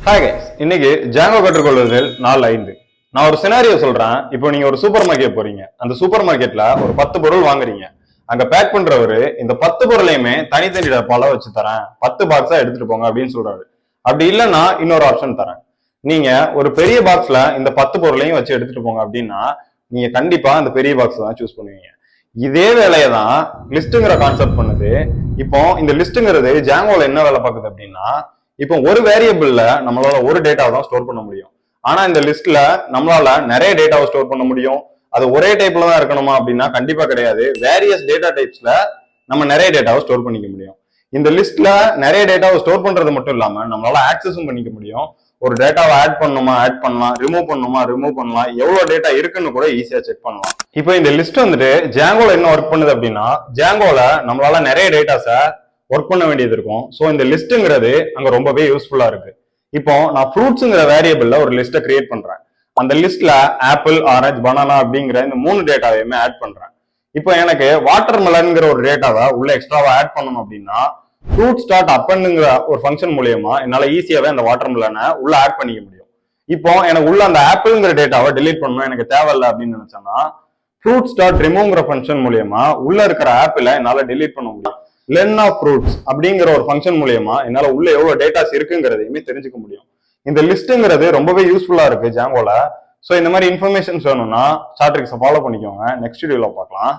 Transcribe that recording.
Hi guys, இன்னைக்கு Django கற்றுக்கொள்வதில் நாள் 5. நான் ஒரு சினாரியோ சொல்றேன். இப்போ நீங்க ஒரு சூப்பர் மார்க்கெட் போறீங்க. அந்த சூப்பர் மார்க்கெட்ல ஒரு 10 பொருள் வாங்குறீங்க. அங்க பேக் பண்றவரு இந்த 10 பொருளையுமே தனித்தனி டப்பால வச்சு தரேன், 10 பாக்ஸா எடுத்துட்டு போங்க அப்படின்னு சொல்றாரு. அப்படி இல்லைன்னா இன்னொரு ஆப்ஷன் தரேன். நீங்க ஒரு பெரிய பாக்ஸ்ல இந்த 10 பொருளையும் வச்சு எடுத்துட்டு போங்க அப்படின்னா நீங்க கண்டிப்பா அந்த பெரிய பாக்ஸ் தான் சூஸ் பண்ணுவீங்க. இதே வேலையை தான் லிஸ்ட்ங்கிற கான்செப்ட் பண்ணுது. இப்போ இந்த லிஸ்ட்ங்கிறது ஜாங்கோல என்ன வேலை பார்க்குது அப்படின்னா, இப்போ ஒரு வேரியபிள்ல நம்மளால ஒரு டேட்டாவை தான் ஸ்டோர் பண்ண முடியும். ஆனா இந்த லிஸ்ட்ல நம்மளால நிறைய டேட்டாவை ஸ்டோர் பண்ண முடியும். அது ஒரே டைப்ல தான் இருக்கணுமா அப்படின்னா கண்டிப்பா கிடையாது. வேரியஸ் டேட்டா டைப்ஸ்ல நம்ம நிறைய டேட்டாவை ஸ்டோர் பண்ணிக்க முடியும். இந்த லிஸ்ட்ல நிறைய டேட்டாவை ஸ்டோர் பண்றது மட்டும் இல்லாம நம்மளால ஆக்சஸும் பண்ணிக்க முடியும். ஒரு டேட்டாவை ஆட் பண்ணணுமா ஆட் பண்ணலாம், ரிமூவ் பண்ணணுமா ரிமூவ் பண்ணலாம், எவ்வளவு டேட்டா இருக்குன்னு கூட ஈஸியா செக் பண்ணலாம். இப்போ இந்த லிஸ்ட் வந்துட்டு ஜாங்கோல என்ன ஒர்க் பண்ணுது அப்படின்னா, ஜாங்கோல நம்மளால நிறைய டேட்டாஸை ஒர்க் பண்ண வேண்டியது இருக்கும். ஸோ இந்த லிஸ்ட்ங்கிறது அங்க ரொம்பவே யூஸ்ஃபுல்லா இருக்கு. இப்போ நான் ஃப்ரூட்ஸ்ங்கிற வேரியபிள்ல ஒரு லிஸ்ட்டை கிரியேட் பண்றேன். அந்த லிஸ்ட்ல ஆப்பிள், ஆரஞ்சு, பனானா அப்படிங்கிற இந்த 3 டேட்டாவையுமே ஆட் பண்றேன். இப்போ எனக்கு வாட்டர் மெலன்ங்கிற ஒரு டேட்டாவை உள்ள எக்ஸ்ட்ராவா ஆட் பண்ணணும் அப்படின்னா ஃப்ரூட்ஸ் டாட் அப்பன்னுங்கிற ஒரு ஃபங்க்ஷன் மூலியமா என்னால ஈஸியாவே அந்த வாட்டர் மெலனை உள்ள ஆட் பண்ணிக்க முடியும். இப்போ எனக்கு உள்ள அந்த ஆப்பிள்ங்கிற டேட்டாவை டிலீட் பண்ணணும், எனக்கு தேவையில்லை அப்படின்னு நினைச்சேன்னா ஃப்ரூட்ஸ் டாட் ரிமூவ்ங்கிற ஃபங்க்ஷன் மூலியமா உள்ள இருக்கிற ஆப்பிளை என்னால டிலீட் பண்ண முடியும். லென் ஆஃப் ஃப்ரூட்ஸ் அப்படிங்கிற ஒரு ஃபங்க்ஷன் மூலியமா என்னால உள்ள எவ்வளவு டேட்டாஸ் இருக்குங்கிறதையுமே தெரிஞ்சுக்க முடியும். இந்த லிஸ்ட்ங்கிறது ரொம்பவே யூஸ்ஃபுல்லா இருக்கு ஜாங்கோல. ஸோ இந்த மாதிரி இன்ஃபர்மேஷன்ஸ் வேணும்னா சார்ட் ட்ரிக்ஸை ஃபாலோ பண்ணிக்கோங்க. நெக்ஸ்ட் வீடியோல பார்க்கலாம்.